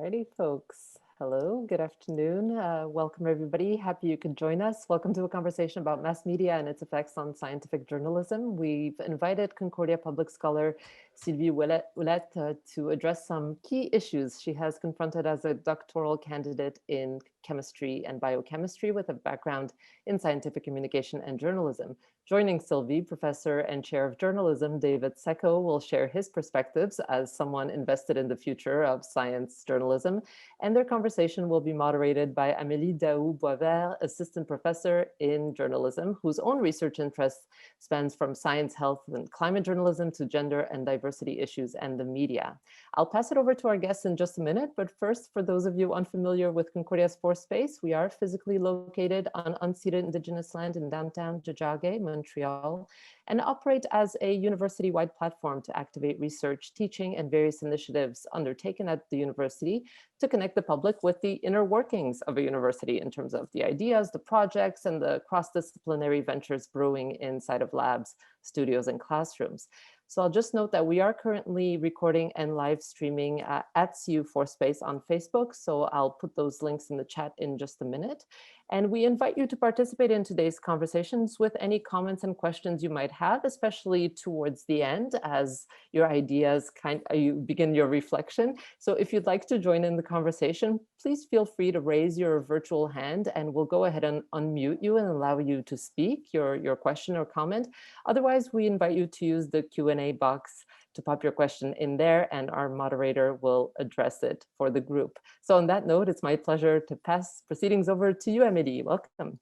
Alrighty, folks. Hello, good afternoon. Welcome, everybody. Happy you could join us. Welcome to a conversation about mass media and its effects on scientific journalism. We've invited Concordia Public Scholar Sylvie Ouellette to address some key issues she has confronted as a doctoral candidate in chemistry and biochemistry with a background in scientific communication and journalism. Joining Sylvie, Professor and Chair of Journalism David Secko will share his perspectives as someone invested in the future of science journalism, and their conversation will be moderated by Amélie Daoust-Boisvert, Assistant Professor in Journalism, whose own research interests spans from science, health, and climate journalism to gender and diversity issues and the media. I'll pass it over to our guests in just a minute, but first, for those of you unfamiliar with Concordia's Fourth Space, we are physically located on unceded Indigenous land in downtown Tiohtià:ke, Montreal, and operate as a university-wide platform to activate research, teaching, and various initiatives undertaken at the university to connect the public with the inner workings of a university in terms of the ideas, the projects, and the cross-disciplinary ventures brewing inside of labs, studios, and classrooms. So I'll just note that we are currently recording and live streaming at CU Fourth Space on Facebook. So I'll put those links in the chat in just a minute. And we invite you to participate in today's conversations with any comments and questions you might have, especially towards the end as your ideas you begin your reflection. So if you'd like to join in the conversation, please feel free to raise your virtual hand and we'll go ahead and unmute you and allow you to speak your question or comment. Otherwise, we invite you to use the Q&A box to pop your question in there and our moderator will address it for the group. So on that note, it's my pleasure to pass proceedings over to you, Amélie. Welcome.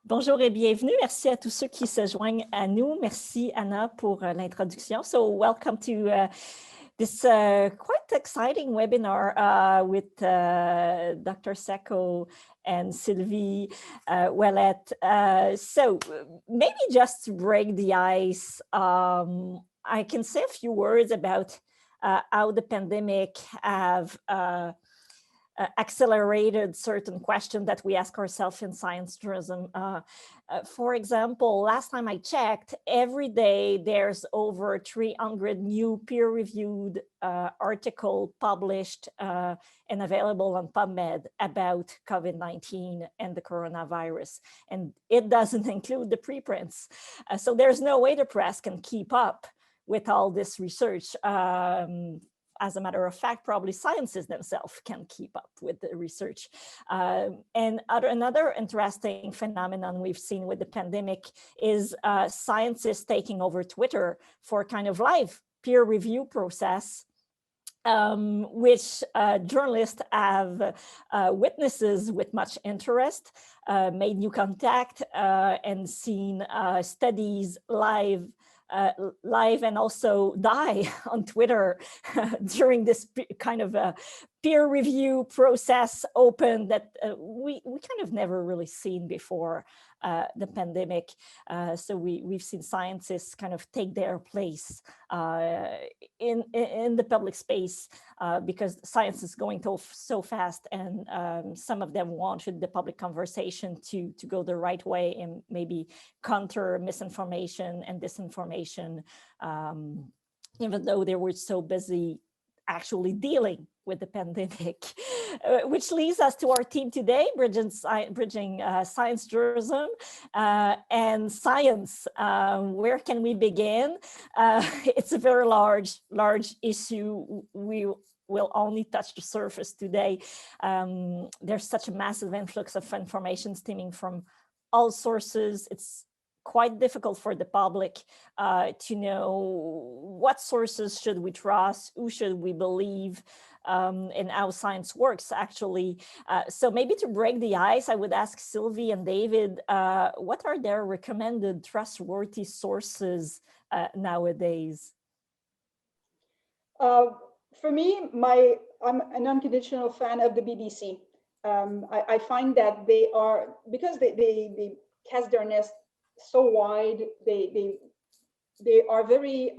Bonjour et bienvenue. Merci à tous ceux qui se joignent à nous. Merci Anna pour l'introduction. So welcome to this quite exciting webinar with Dr. Secko and Sylvie Ouellette. So maybe just to break the ice, I can say a few words about how the pandemic have accelerated certain questions that we ask ourselves in science journalism. For example, last time I checked, every day there's over 300 new peer-reviewed articles published and available on PubMed about COVID-19 and the coronavirus. And it doesn't include the preprints. So there's no way the press can keep up with all this research. As a matter of fact, probably scientists themselves can keep up with the research. And another interesting phenomenon we've seen with the pandemic is scientists taking over Twitter for kind of live peer review process, which journalists have witnesses with much interest, made new contact, and seen studies live and also die on Twitter during this kind of a peer review process open that we kind of never really seen before the pandemic. So we've seen scientists kind of take their place in the public space because science is going so fast, and some of them wanted the public conversation to go the right way and maybe counter misinformation and disinformation, even though they were so busy actually dealing with the pandemic, which leads us to our team today, bridging science journalism and science. Where can we begin? It's a very large issue. We will only touch the surface today. There's such a massive influx of information stemming from all sources. It's quite difficult for the public to know what sources should we trust, who should we believe, and how science works actually. So maybe to break the ice, I would ask Sylvie and David, what are their recommended trustworthy sources nowadays? For me, I'm an unconditional fan of the BBC. I find that they are, because they cast their nest so wide, they are very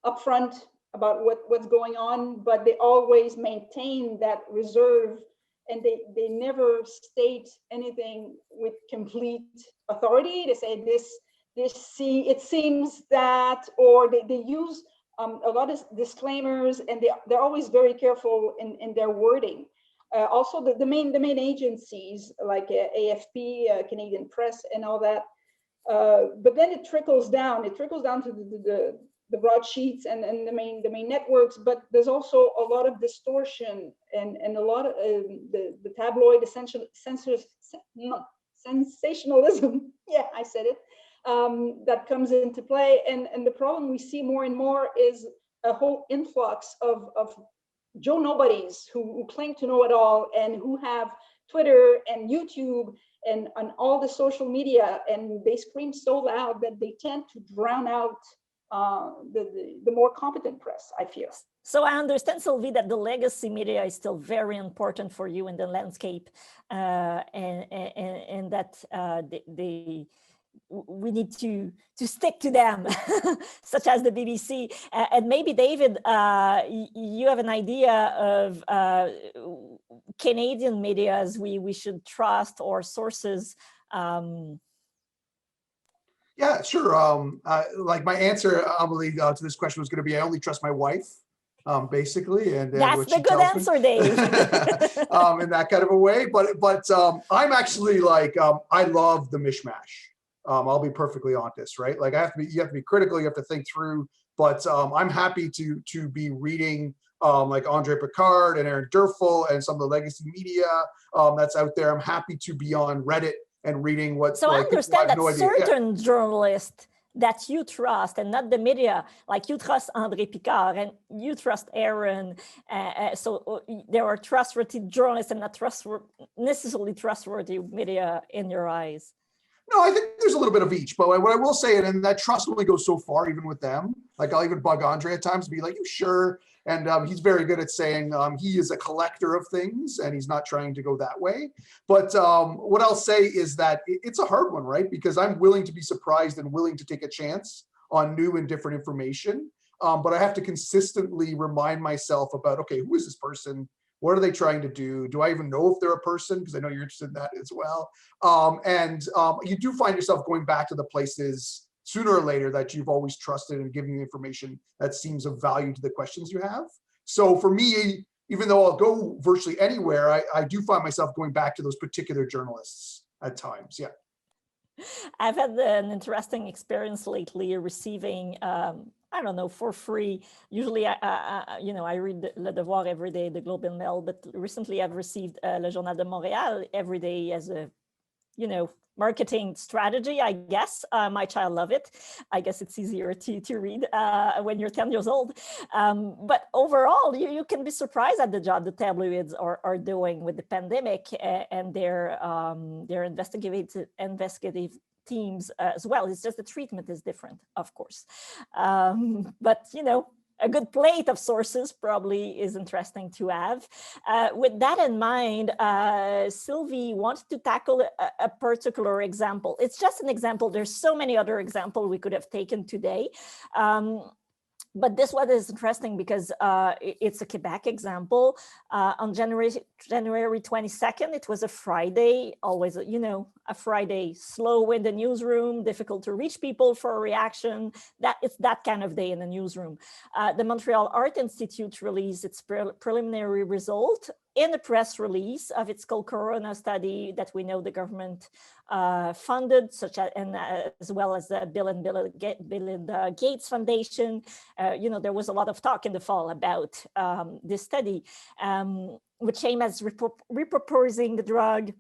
upfront about what's going on, but they always maintain that reserve, and they never state anything with complete authority. They say it seems that, or they use a lot of disclaimers, and they're always very careful in their wording. Also, the main agencies like AFP, Canadian Press, and all that. But then it trickles down. It trickles down to the broadsheets and the main networks. But there's also a lot of distortion and a lot of the tabloid sensationalism. Yeah, I said it. That comes into play, and the problem we see more and more is a whole influx of Joe Nobodies who claim to know it all and who have Twitter and YouTube and on all the social media, and they scream so loud that they tend to drown out the more competent press, I feel. So I understand, Sylvie, that the legacy media is still very important for you in the landscape, and that we need to stick to them, such as the BBC. And maybe, David, you have an idea of Canadian medias we should trust, or sources. Yeah, sure. Like my answer, Amélie, to this question was going to be, I only trust my wife, basically. And that's the good answer, Dave. In that kind of a way. But I'm actually like, I love the mishmash. I'll be perfectly honest, right? Like you have to be critical, you have to think through, but I'm happy to be reading like Andre Picard and Aaron Durfel and some of the legacy media that's out there. I'm happy to be on Reddit and reading what. So I understand that certain journalists that you trust and not the media, like you trust Andre Picard and you trust Aaron. So there are trustworthy journalists and not necessarily trustworthy media in your eyes. No, I think there's a little bit of each, but what I will say, and that trust only goes so far, even with them. Like I'll even bug Andre at times to be like, "You sure?" And he's very good at saying he is a collector of things, and he's not trying to go that way. But what I'll say is that it's a hard one, right? Because I'm willing to be surprised and willing to take a chance on new and different information. But I have to consistently remind myself about, okay, who is this person? What are they trying to do? Do I even know if they're a person? Because I know you're interested in that as well. And you do find yourself going back to the places sooner or later that you've always trusted and giving you information that seems of value to the questions you have. So for me, even though I'll go virtually anywhere, I do find myself going back to those particular journalists at times. Yeah. I've had an interesting experience lately receiving, I don't know, for free. Usually, I read Le Devoir every day, the Globe and Mail, but recently I've received Le Journal de Montréal every day as a, marketing strategy, I guess. My child love it. I guess it's easier to read when you're 10 years old. But overall, you can be surprised at the job the tabloids are doing with the pandemic and their investigative teams as well. It's just the treatment is different, of course. But, a good plate of sources probably is interesting to have. With that in mind, Sylvie wanted to tackle a particular example. It's just an example. There's so many other examples we could have taken today. But this one is interesting because it's a Quebec example. On January 22nd, it was a Friday, always, a Friday, slow in the newsroom, difficult to reach people for a reaction. It's that kind of day in the newsroom. The Montreal Art Institute released its preliminary result in a press release of its Corona study that we know the government funded, as well as the Bill and Melinda Gates Foundation. There was a lot of talk in the fall about this study, which aimed at repurposing the drug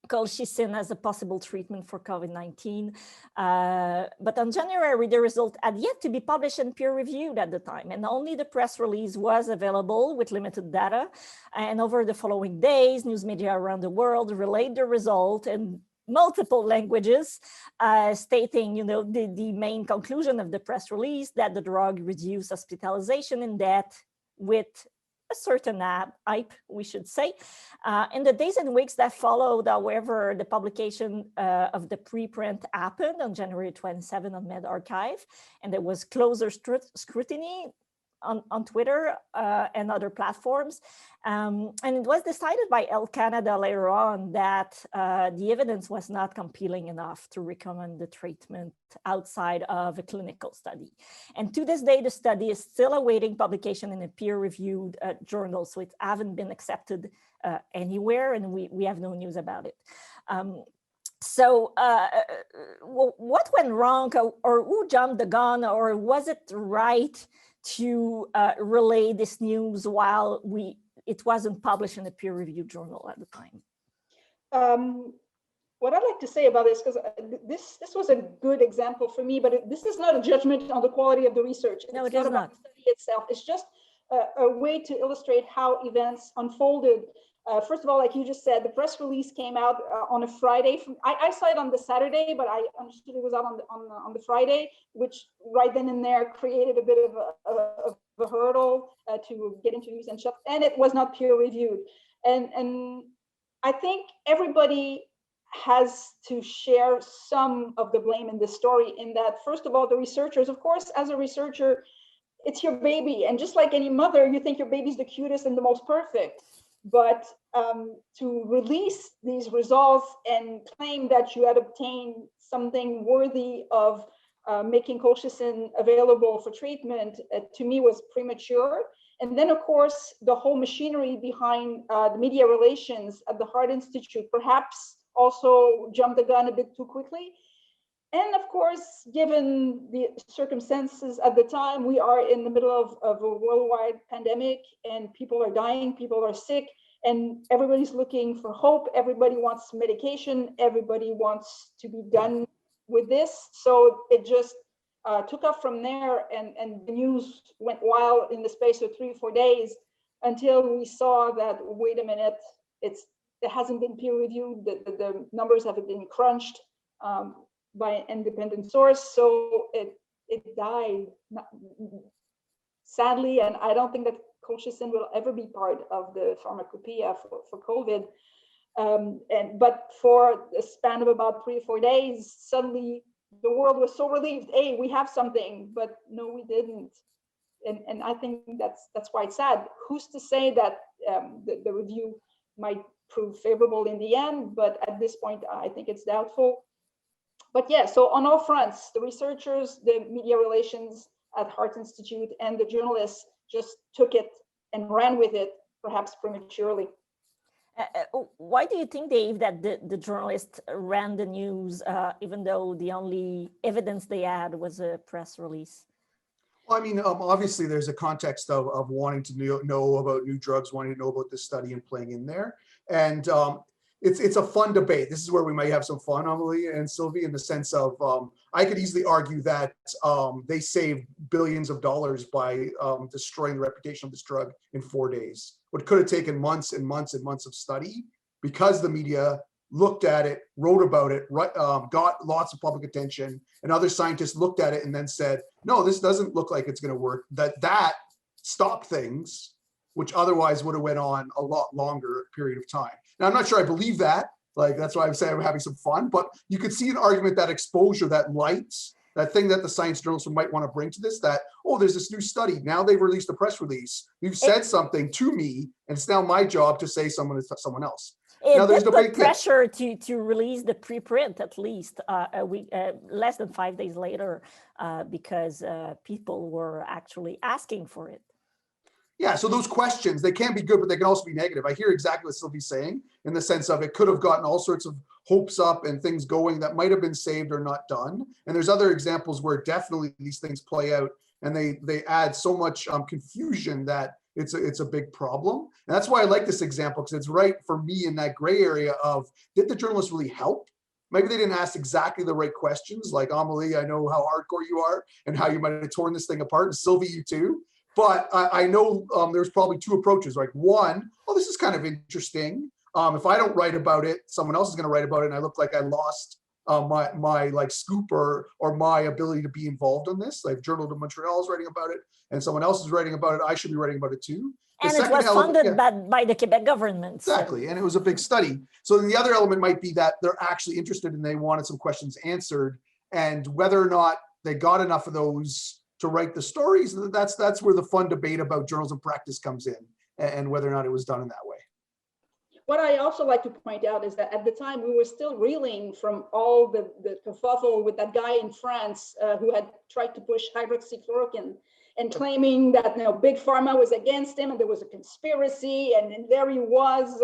colchicine as a possible treatment for COVID-19. But on January, the result had yet to be published and peer-reviewed at the time, and only the press release was available with limited data. And over the following days, news media around the world relayed the result in multiple languages, stating, the main conclusion of the press release, that the drug reduced hospitalization and death with a certain hype, we should say. In the days and weeks that followed, however, the publication of the preprint happened on January 27 on medRxiv, and there was closer scrutiny on Twitter and other platforms. And it was decided by Health Canada later on that the evidence was not compelling enough to recommend the treatment outside of a clinical study. And to this day, the study is still awaiting publication in a peer-reviewed journal, so it haven't been accepted anywhere, and we have no news about it. So what went wrong, or who jumped the gun, or was it right to relay this news while it wasn't published in a peer-reviewed journal at the time? What I'd like to say about this, because this was a good example for me, but this is not a judgment on the quality of the research. No, it's it is about not. the study itself. It's just a way to illustrate how events unfolded. First of all, like you just said, the press release came out on a Friday. I saw it on the Saturday, but I understood it was out on the Friday, which right then and there created a bit of a hurdle to get into news and stuff. And it was not peer reviewed. And I think everybody has to share some of the blame in this story, in that, first of all, the researchers, of course, as a researcher, it's your baby. And just like any mother, you think your baby's the cutest and the most perfect. But to release these results and claim that you had obtained something worthy of making colchicine available for treatment, to me was premature. And then, of course, the whole machinery behind the media relations at the Heart Institute perhaps also jumped the gun a bit too quickly. And of course, given the circumstances at the time, we are in the middle of a worldwide pandemic, and people are dying, people are sick, and everybody's looking for hope. Everybody wants medication. Everybody wants to be done with this. So it just took off from there, and the news went wild in the space of 3 or 4 days until we saw that, wait a minute, it hasn't been peer reviewed. The numbers haven't been crunched by an independent source, so it died, sadly. And I don't think that colchicine will ever be part of the pharmacopoeia for COVID. But for a span of about 3 or 4 days, suddenly the world was so relieved. Hey, we have something, but no, we didn't. And I think that's quite sad. Who's to say that the review might prove favorable in the end? But at this point, I think it's doubtful. But yeah, so on all fronts, the researchers, the media relations at Heart Institute, and the journalists just took it and ran with it, perhaps prematurely. Why do you think, Dave, that the journalists ran the news, even though the only evidence they had was a press release? Well, I mean, obviously there's a context of wanting to know about new drugs, wanting to know about this study and playing in there. And it's a fun debate. This is where we might have some fun, Amélie and Sylvie, in the sense of, I could easily argue that they saved billions of dollars by destroying the reputation of this drug in 4 days. What could have taken months and months and months of study, because the media looked at it, wrote about it, got lots of public attention, and other scientists looked at it and then said, no, this doesn't look like it's going to work. That stopped things, which otherwise would have went on a lot longer period of time. Now, I'm not sure I believe that. Like, that's why I'm saying I'm having some fun, but you could see an argument, that exposure, that lights, that thing that the science journalists might want to bring to this, that, oh, there's this new study. Now they've released a press release. You've said something to me, and it's now my job to say someone else. Now there's the big pressure to release the preprint at least a week, less than 5 days later, because people were actually asking for it. Yeah, so those questions, they can be good, but they can also be negative. I hear exactly what Sylvie's saying, in the sense of it could have gotten all sorts of hopes up and things going that might have been saved or not done. And there's other examples where definitely these things play out and they add so much confusion that it's a big problem. And that's why I like this example, because it's right for me in that gray area of, did the journalists really help? Maybe they didn't ask exactly the right questions. Like, Amélie, I know how hardcore you are and how you might have torn this thing apart, and Sylvie, you too. But I know there's probably two approaches. Like, one, oh, this is kind of interesting. If I don't write about it, someone else is going to write about it, and I look like I lost my like scoop or my ability to be involved in this. Like, Journal de Montreal is writing about it, and someone else is writing about it. I should be writing about it too. And it was funded by the Quebec government. Exactly, so. And it was a big study. So then the other element might be that they're actually interested and they wanted some questions answered, and whether or not they got enough of those to write the stories, that's where the fun debate about journalism practice comes in, and whether or not it was done in that way. What I also like to point out is that at the time we were still reeling from all the kerfuffle with that guy in France who had tried to push hydroxychloroquine and claiming that big pharma was against him and there was a conspiracy, and there he was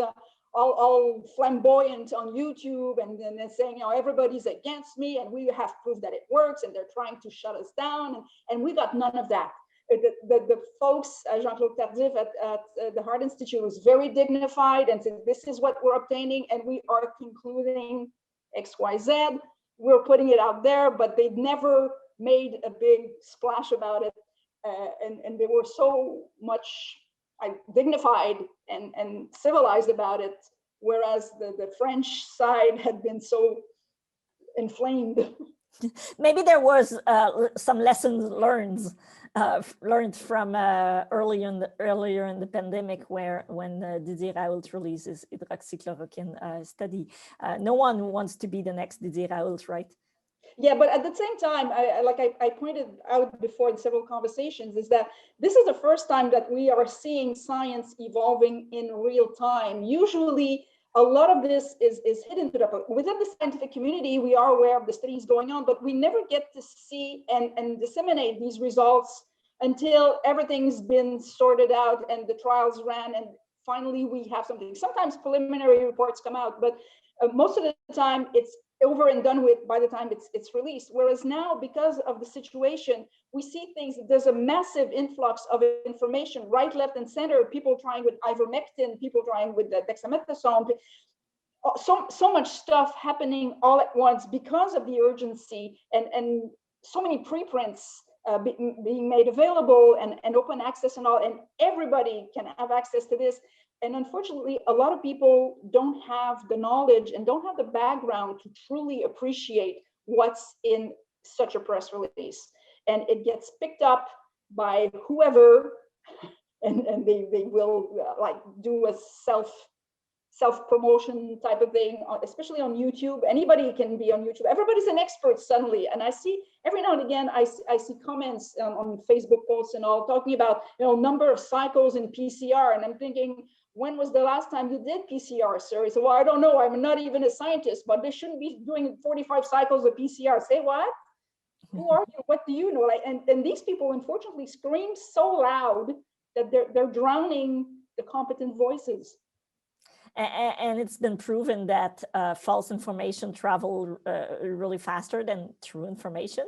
all flamboyant on YouTube and then saying, everybody's against me and we have proof that it works and they're trying to shut us down, and we got none of that. The folks, Jean-Claude Tardif at the Heart Institute was very dignified and said, this is what we're obtaining and we are concluding XYZ. We're putting it out there, but they never made a big splash about it. And they were so much dignified and civilized about it, whereas the French side had been so inflamed. Maybe there was some lessons learned from earlier in the pandemic, when Didier Raoult released his hydroxychloroquine study. No one wants to be the next Didier Raoult, right? Yeah, but at the same time, I pointed out before in several conversations, is that this is the first time that we are seeing science evolving in real time. Usually, a lot of this is hidden to the public. Within the scientific community, we are aware of the studies going on, but we never get to see and disseminate these results until everything's been sorted out and the trials ran, and finally we have something. Sometimes preliminary reports come out, but most of the time it's over and done with by the time it's released. Whereas now, because of the situation, we see things, there's a massive influx of information, right, left, and center, people trying with ivermectin, people trying with the dexamethasone, so much stuff happening all at once because of the urgency, and so many preprints being made available, and open access and all, and everybody can have access to this. And unfortunately, a lot of people don't have the knowledge and don't have the background to truly appreciate what's in such a press release. And it gets picked up by whoever, and they will do a self-promotion type of thing, especially on YouTube. Anybody can be on YouTube. Everybody's an expert suddenly. And I see every now and again, I see comments on Facebook posts and all talking about, number of cycles in PCR. And I'm thinking, when was the last time you did PCR, sir? He said, well, I don't know. I'm not even a scientist, but they shouldn't be doing 45 cycles of PCR. Say what? Who are you? What do you know? And these people, unfortunately, scream so loud that they're drowning the competent voices. And it's been proven that false information travel really faster than true information.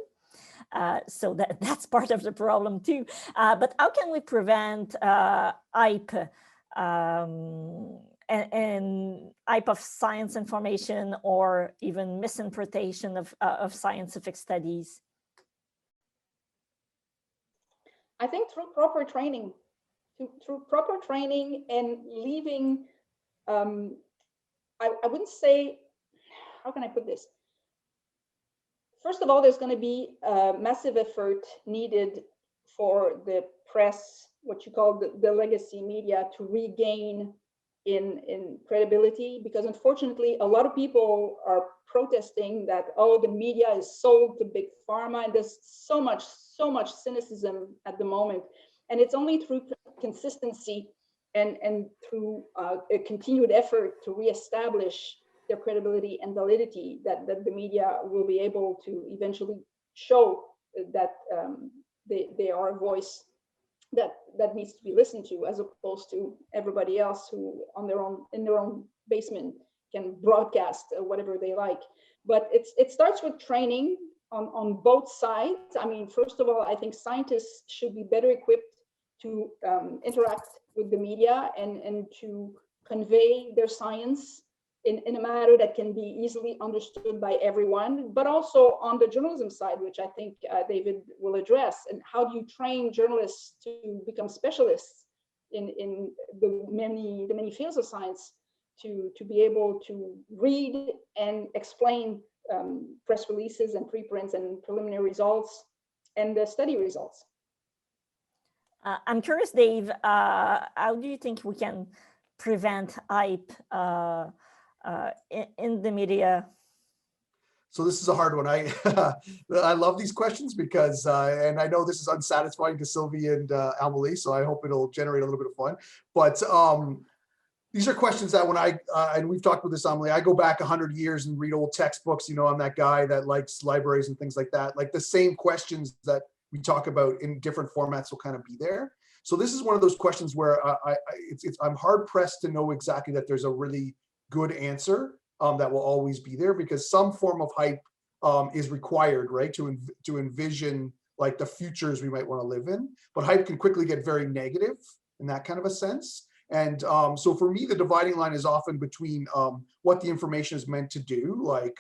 So that's part of the problem too. But how can we prevent hype and hype of science information, or even misinterpretation of scientific studies? I think through proper training, and leaving, I wouldn't say, how can I put this? First of all, there's going to be a massive effort needed for the press, what you call the legacy media, to regain in credibility, because unfortunately a lot of people are protesting that, oh, the media is sold to big pharma, and there's so much cynicism at the moment. And it's only through consistency and through a continued effort to reestablish their credibility and validity that the media will be able to eventually show that they are a voice that needs to be listened to, as opposed to everybody else who in their own basement can broadcast whatever they like. But it starts with training on both sides. I mean, first of all, I think scientists should be better equipped to interact with the media and to convey their science in a manner that can be easily understood by everyone, but also on the journalism side, which I think David will address. And how do you train journalists to become specialists in the many fields of science, to be able to read and explain press releases and preprints and preliminary results and the study results? I'm curious, Dave, how do you think we can prevent hype in the media? So this is a hard one. I love these questions because, and I know this is unsatisfying to Sylvie and Amélie, so I hope it'll generate a little bit of fun. But these are questions that when and we've talked about this, Amélie, I go back 100 years and read old textbooks. You know, I'm that guy that likes libraries and things like that. Like the same questions that we talk about in different formats will kind of be there. So this is one of those questions where I'm hard pressed to know exactly that there's a really good answer that will always be there, because some form of hype is required, right? To envision like the futures we might want to live in. But hype can quickly get very negative in that kind of a sense. And so for me, the dividing line is often between what the information is meant to do, like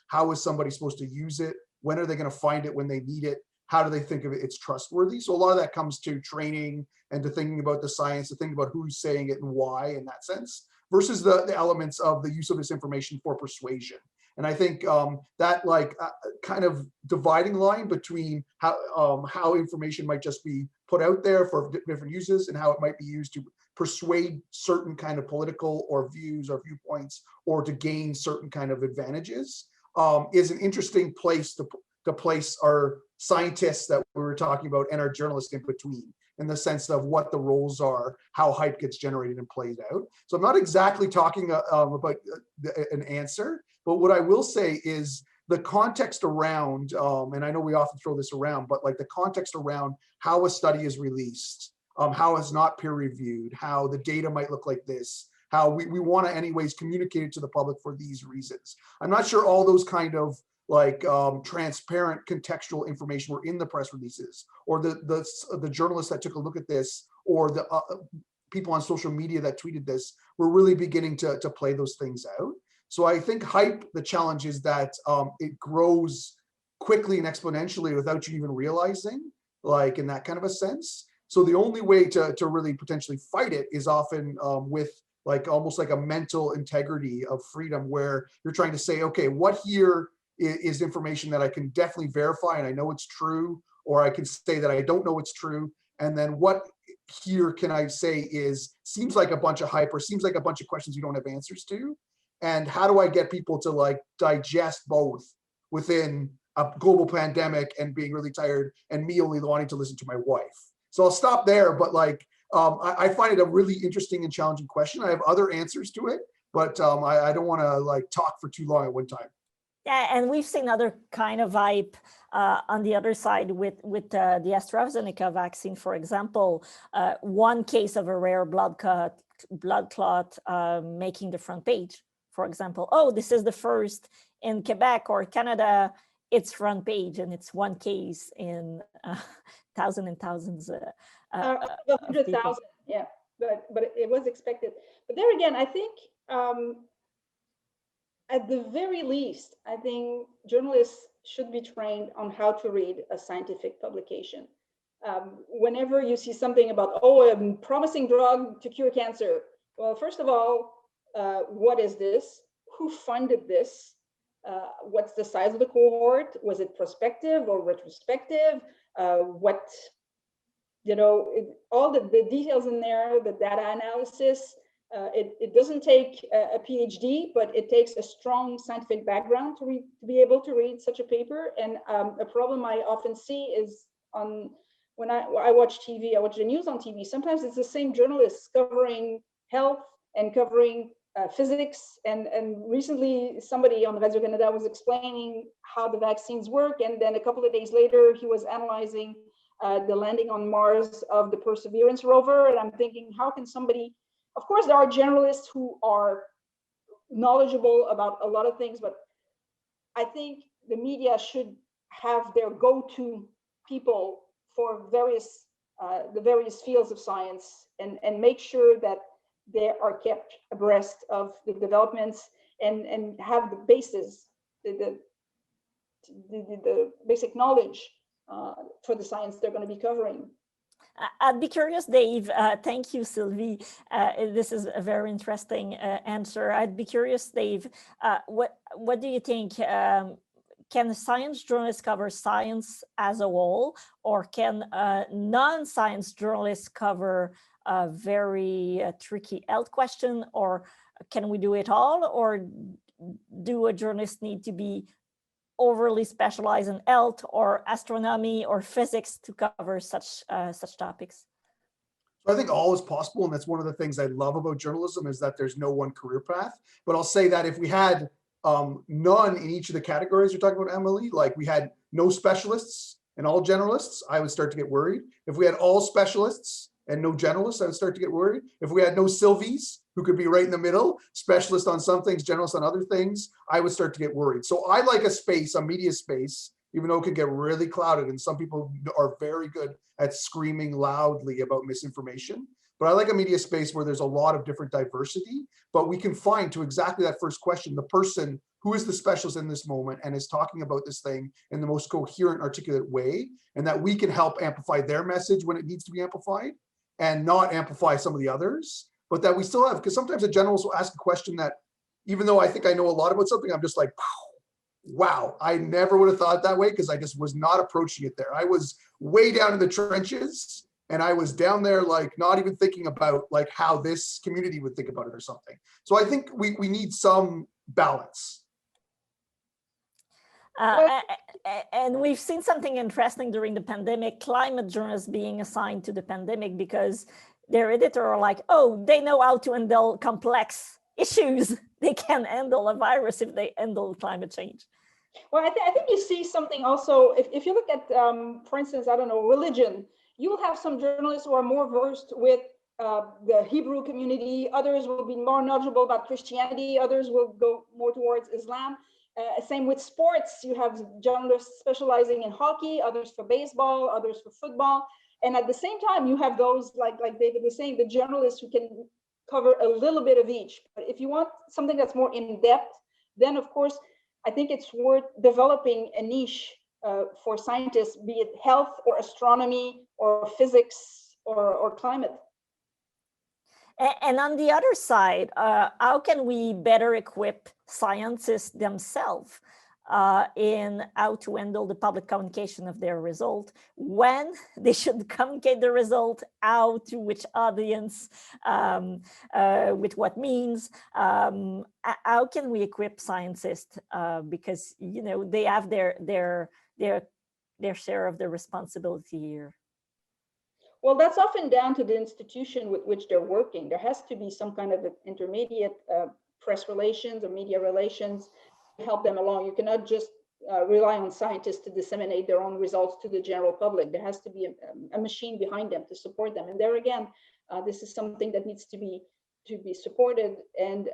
how is somebody supposed to use it? When are they going to find it when they need it? How do they think of it? It's trustworthy. So a lot of that comes to training and to thinking about the science, to thinking about who's saying it and why in that sense, versus the elements of the use of this information for persuasion. And I think that like kind of dividing line between how information might just be put out there for different uses and how it might be used to persuade certain kind of political or views or viewpoints or to gain certain kind of advantages is an interesting place to place our scientists that we were talking about and our journalists in between, in the sense of what the roles are, how hype gets generated and played out. So I'm not exactly talking about an answer, but what I will say is the context around, and I know we often throw this around, but like the context around how a study is released, how it's not peer reviewed, how the data might look like this, how we want to anyways communicate it to the public for these reasons. I'm not sure all those kind of like transparent contextual information were in the press releases, or the journalists that took a look at this, or the people on social media that tweeted this were really beginning to play those things out. So I think hype, the challenge is that it grows quickly and exponentially without you even realizing, like in that kind of a sense. So the only way to really potentially fight it is often with like almost like a mental integrity of freedom, where you're trying to say, okay, what here is information that I can definitely verify and I know it's true, or I can say that I don't know it's true. And then what here can I say seems like a bunch of hype, or seems like a bunch of questions you don't have answers to. And how do I get people to like digest both within a global pandemic and being really tired and me only wanting to listen to my wife? So I'll stop there, but like, I find it a really interesting and challenging question. I have other answers to it, but I don't want to like talk for too long at one time. Yeah, and we've seen other kind of hype on the other side with the AstraZeneca vaccine, for example. One case of a rare blood clot making the front page, for example. Oh, this is the first in Quebec or Canada. It's front page, and it's one case in thousands and thousands. 100,000, yeah, but it was expected. But there again, I think. At the very least, I think journalists should be trained on how to read a scientific publication. Whenever you see something about, oh, a promising drug to cure cancer, well, first of all, what is this? Who funded this? What's the size of the cohort? Was it prospective or retrospective? What, you know, all the details in there, the data analysis. It doesn't take a PhD, but it takes a strong scientific background to be able to read such a paper. And a problem I often see is when I watch TV, I watch the news on TV. Sometimes it's the same journalists covering health and covering physics. And recently, somebody on Radio Canada was explaining how the vaccines work. And then a couple of days later, he was analyzing the landing on Mars of the Perseverance rover. And I'm thinking, how can somebody... Of course, there are generalists who are knowledgeable about a lot of things, but I think the media should have their go-to people for the various fields of science, and make sure that they are kept abreast of the developments and have the basis, the basic knowledge for the science they're going to be covering. I'd be curious, Dave. Thank you, Sylvie. This is a very interesting answer. I'd be curious, Dave. What do you think? Can science journalists cover science as a whole, or can non-science journalists cover a very tricky health question, or can we do it all, or do a journalist need to be overly specialize in health or astronomy or physics to cover such topics? I think all is possible, and that's one of the things I love about journalism is that there's no one career path. But I'll say that if we had none in each of the categories you're talking about, Emily, like we had no specialists and all generalists, I would start to get worried. If we had all specialists and no generalists, I would start to get worried. If we had no Sylvies, who could be right in the middle, specialist on some things, generalist on other things, I would start to get worried. So I like a space, a media space, even though it could get really clouded, and some people are very good at screaming loudly about misinformation. But I like a media space where there's a lot of different diversity, but we can find, to exactly that first question, the person who is the specialist in this moment and is talking about this thing in the most coherent, articulate way, and that we can help amplify their message when it needs to be amplified and not amplify some of the others, but that we still have, because sometimes a generalist will ask a question that, even though I think I know a lot about something, I'm just like, wow, I never would have thought that way because I just was not approaching it there. I was way down in the trenches and I was down there like not even thinking about like how this community would think about it or something. So I think we need some balance. And we've seen something interesting during the pandemic, climate journalists being assigned to the pandemic because their editor are like, oh, they know how to handle complex issues. They can handle a virus if they handle climate change. Well, I think you see something also, if you look at, for instance, I don't know, religion, you will have some journalists who are more versed with the Hebrew community, others will be more knowledgeable about Christianity, others will go more towards Islam. Same with sports, you have journalists specializing in hockey, others for baseball, others for football. And at the same time, you have those, like David was saying, the journalists who can cover a little bit of each. But if you want something that's more in depth, then of course, I think it's worth developing a niche for scientists, be it health or astronomy or physics or climate. And on the other side, how can we better equip scientists themselves in how to handle the public communication of their result, when they should communicate the result, how, to which audience, with what means? How can we equip scientists? Because they have their share of the responsibility here. Well, that's often down to the institution with which they're working. There has to be some kind of an intermediate press relations or media relations to help them along. You cannot just rely on scientists to disseminate their own results to the general public. There has to be a machine behind them to support them. And there again, this is something that needs to be supported, and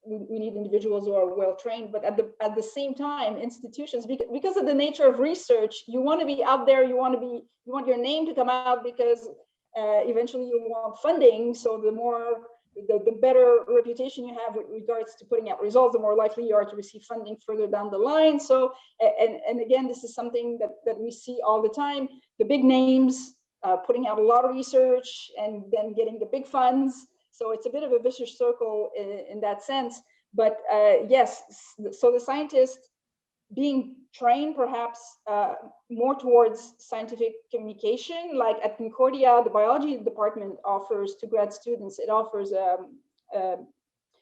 we need individuals who are well trained. But at the same time, institutions, because of the nature of research, you want to be out there. You want your name to come out, because eventually you want funding. So the better reputation you have with regards to putting out results, the more likely you are to receive funding further down the line. So, and again, this is something that we see all the time. The big names putting out a lot of research and then getting the big funds. So it's a bit of a vicious circle in that sense. But yes, so the scientists being trained perhaps more towards scientific communication, like at Concordia, the biology department offers to grad students, it offers a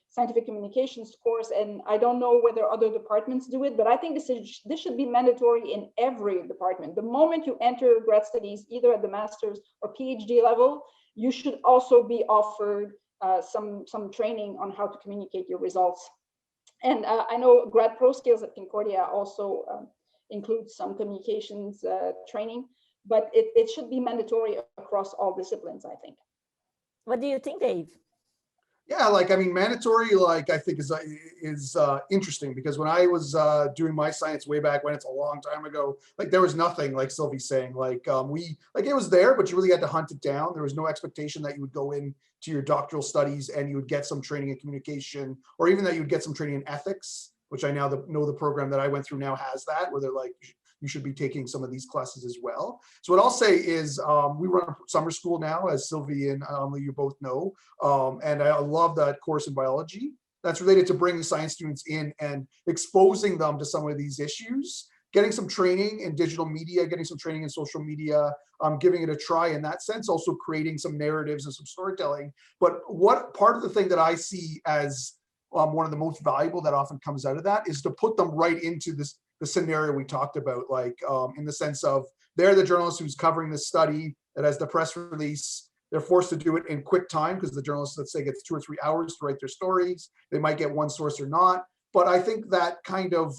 scientific communications course. And I don't know whether other departments do it, but I think this should be mandatory in every department. The moment you enter grad studies, either at the master's or PhD level, you should also be offered some training on how to communicate your results. And I know grad pro skills at Concordia also includes some communications training, but it should be mandatory across all disciplines, I think. What do you think, Dave? Yeah, mandatory, I think is interesting, because when I was doing my science way back when, it's a long time ago, there was nothing, like Sylvie's saying, it was there, but you really had to hunt it down. There was no expectation that you would go in to your doctoral studies and you would get some training in communication, or even that you would get some training in ethics, which I now know the program that I went through now has that, where they're like, you should be taking some of these classes as well. So what I'll say is we run a summer school now, as Sylvie and you both know, and I love that course in biology that's related to bringing science students in and exposing them to some of these issues, getting some training in digital media, getting some training in social media, giving it a try in that sense, also creating some narratives and some storytelling. But what part of the thing that I see as one of the most valuable that often comes out of that is to put them right into the the scenario we talked about, like in the sense of they're the journalist who's covering this study that has the press release. They're forced to do it in quick time because the journalist, let's say, gets 2 or 3 hours to write their stories. They might get one source or not. But I think that kind of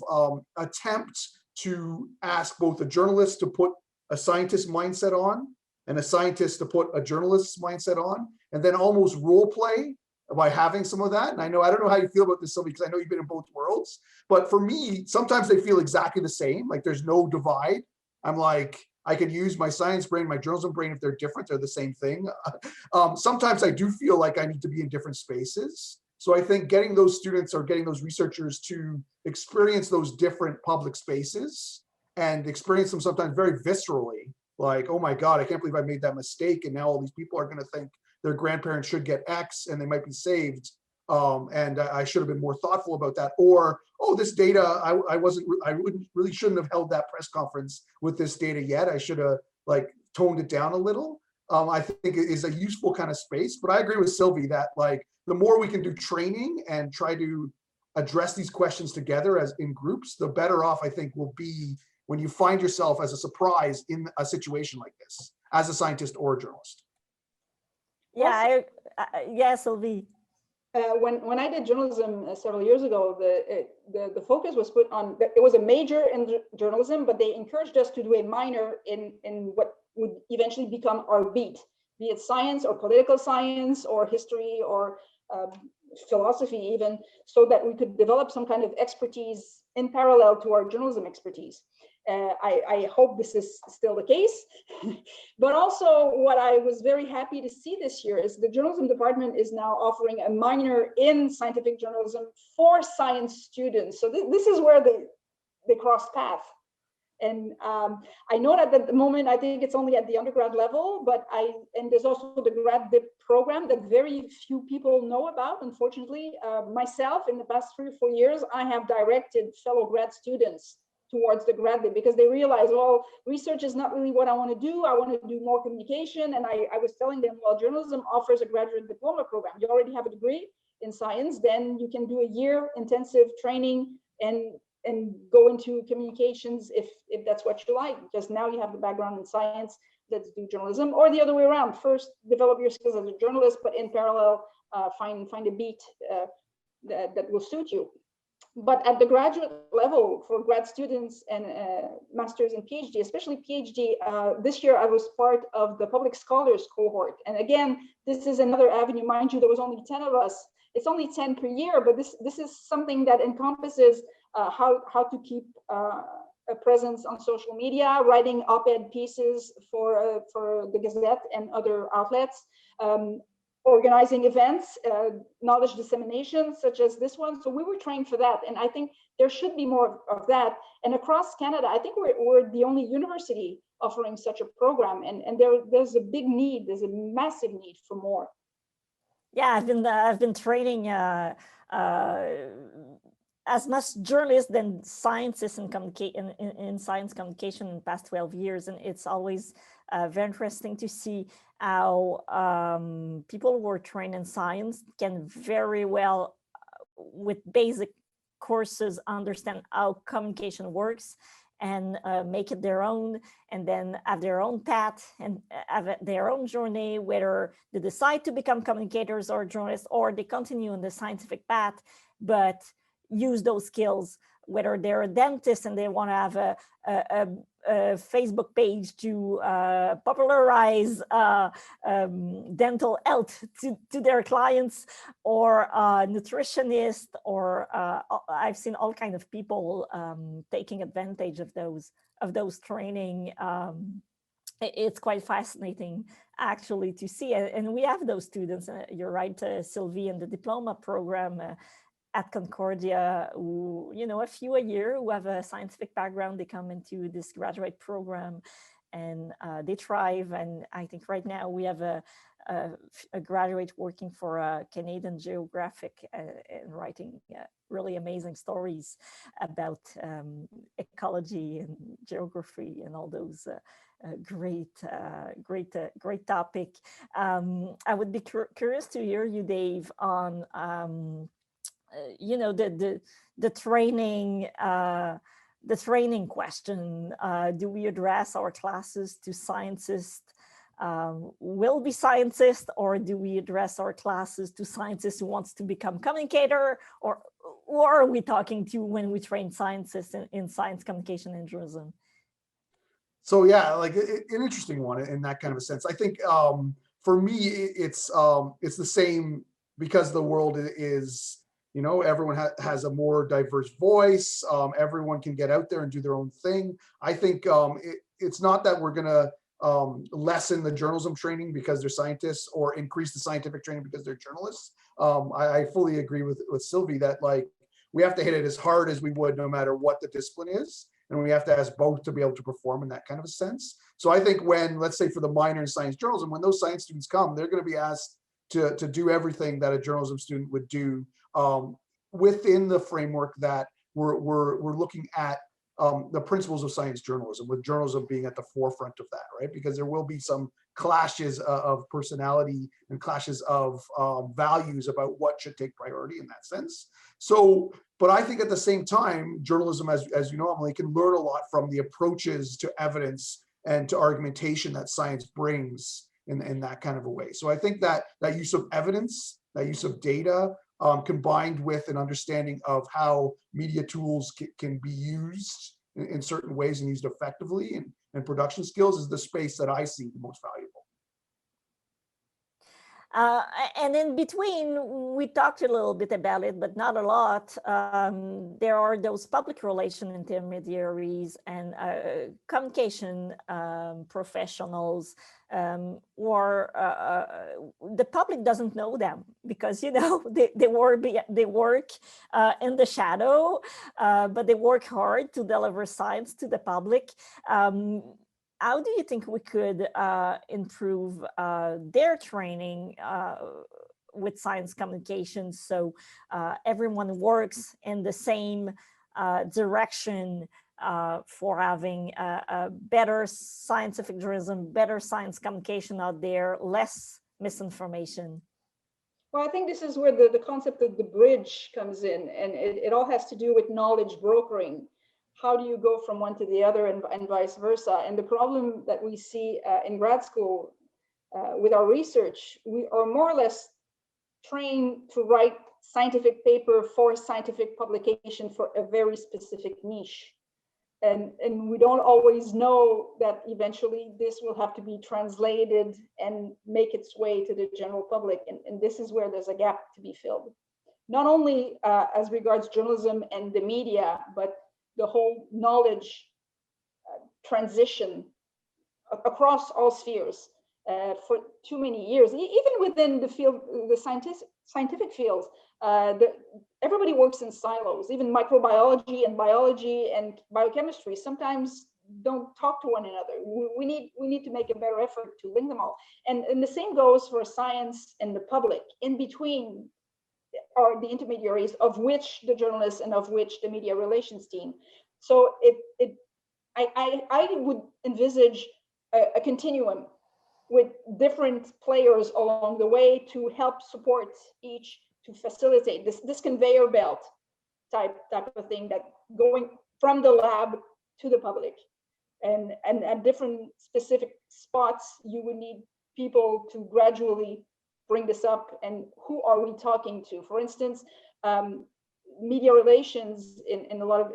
attempt to ask both a journalist to put a scientist mindset on and a scientist to put a journalist's mindset on, and then almost role play by having some of that. And I don't know how you feel about this, Sylvie, because I know you've been in both worlds. But for me, sometimes they feel exactly the same. Like there's no divide. I'm like, I could use my science brain, my journalism brain. If they're different, they're the same thing. Sometimes I do feel like I need to be in different spaces. So I think getting those students or getting those researchers to experience those different public spaces and experience them sometimes very viscerally, like, oh my God, I can't believe I made that mistake. And now all these people are going to think their grandparents should get X and they might be saved. And I should have been more thoughtful about that. Or, oh, this data, I really shouldn't have held that press conference with this data yet. I should have like toned it down a little. I think it is a useful kind of space. But I agree with Sylvie that like the more we can do training and try to address these questions together as in groups, the better off I think we'll be when you find yourself as a surprise in a situation like this, as a scientist or a journalist. Yeah, yeah, Sylvie. When I did journalism several years ago, the focus was put on, it was a major in journalism, but they encouraged us to do a minor in what would eventually become our beat, be it science or political science or history or philosophy even, so that we could develop some kind of expertise in parallel to our journalism expertise. I hope this is still the case. But also what I was very happy to see this year is the journalism department is now offering a minor in scientific journalism for science students. So this is where they cross paths. And I know that at the moment, I think it's only at the undergrad level, but and there's also the grad dip program that very few people know about, unfortunately. Myself, in the past 3 or 4 years, I have directed fellow grad students towards the grad dip because they realize, well, research is not really what I want to do. I want to do more communication. And I was telling them, well, journalism offers a graduate diploma program. You already have a degree in science, then you can do a year intensive training and go into communications if that's what you like, because now you have the background in science, let's do journalism, or the other way around. First, develop your skills as a journalist, but in parallel, find a beat that will suit you. But at the graduate level for grad students and masters and PhD, especially PhD, this year I was part of the Public Scholars cohort. And again, this is another avenue. Mind you, there was only 10 of us. It's only 10 per year, but this is something that encompasses how to keep a presence on social media, writing op-ed pieces for the Gazette and other outlets, organizing events, knowledge dissemination, such as this one. So we were trained for that. And I think there should be more of that. And across Canada, I think we're the only university offering such a program. And there's a big need, there's a massive need for more. Yeah, I've been training as much journalists than scientists in science communication in the past 12 years. And it's always very interesting to see how people who are trained in science can very well, with basic courses, understand how communication works and make it their own, and then have their own path and have their own journey, whether they decide to become communicators or journalists, or they continue on the scientific path, but use those skills, whether they're a dentist and they want to have a Facebook page to popularize dental health to their clients, or a nutritionist, or I've seen all kinds of people taking advantage of those training. It's quite fascinating actually to see, and we have those students. You're right, Sylvie, in the diploma program at Concordia, who, a few a year who have a scientific background, they come into this graduate program and they thrive. And I think right now we have a graduate working for Canadian Geographic and writing really amazing stories about ecology and geography and all those great topic. I would be curious to hear you, Dave, on the training the training question. Do we address our classes to scientists will be scientists, or do we address our classes to scientists who wants to become communicator, or are we talking to when we train scientists in science communication and journalism? So yeah, like an interesting one in that kind of a sense. I think for me, it's the same, because the world is, you know, everyone has a more diverse voice. Everyone can get out there and do their own thing. I think it's not that we're gonna lessen the journalism training because they're scientists, or increase the scientific training because they're journalists. I fully agree with Sylvie that, like, we have to hit it as hard as we would no matter what the discipline is. And we have to ask both to be able to perform in that kind of a sense. So I think when, let's say for the minor in science journalism, when those science students come, they're going to be asked to do everything that a journalism student would do within the framework that we're looking at the principles of science journalism, with journalism being at the forefront of that, right? Because there will be some clashes of personality and clashes of values about what should take priority in that sense. So, but I think at the same time, journalism, as you know, Amélie, can learn a lot from the approaches to evidence and to argumentation that science brings in that kind of a way. So I think that use of evidence, that use of data, combined with an understanding of how media tools can be used in certain ways and used effectively, and production skills, is the space that I see the most valuable. And in between, we talked a little bit about it, but not a lot. There are those public relation intermediaries and communication professionals, or the public doesn't know them, because, you know, they work in the shadow, but they work hard to deliver science to the public. How do you think we could improve their training with science communication, so everyone works in the same direction for having a better scientific journalism, better science communication out there, less misinformation? Well, I think this is where the concept of the bridge comes in, and it all has to do with knowledge brokering. How do you go from one to the other, and vice versa? And the problem that we see in grad school with our research, we are more or less trained to write scientific paper for scientific publication for a very specific niche. And we don't always know that eventually this will have to be translated and make its way to the general public. And this is where there's a gap to be filled. Not only as regards journalism and the media, but the whole knowledge transition across all spheres for too many years, even within the field, the scientific fields. Everybody works in silos. Even microbiology and biology and biochemistry sometimes don't talk to one another. We need to make a better effort to link them all. And the same goes for science and the public. In between are the intermediaries, of which the journalists and of which the media relations team. So I would envisage a continuum with different players along the way to help support each, to facilitate this conveyor belt type of thing, that going from the lab to the public. And at different specific spots, you would need people to gradually bring this up. And who are we talking to? For instance, media relations in a lot of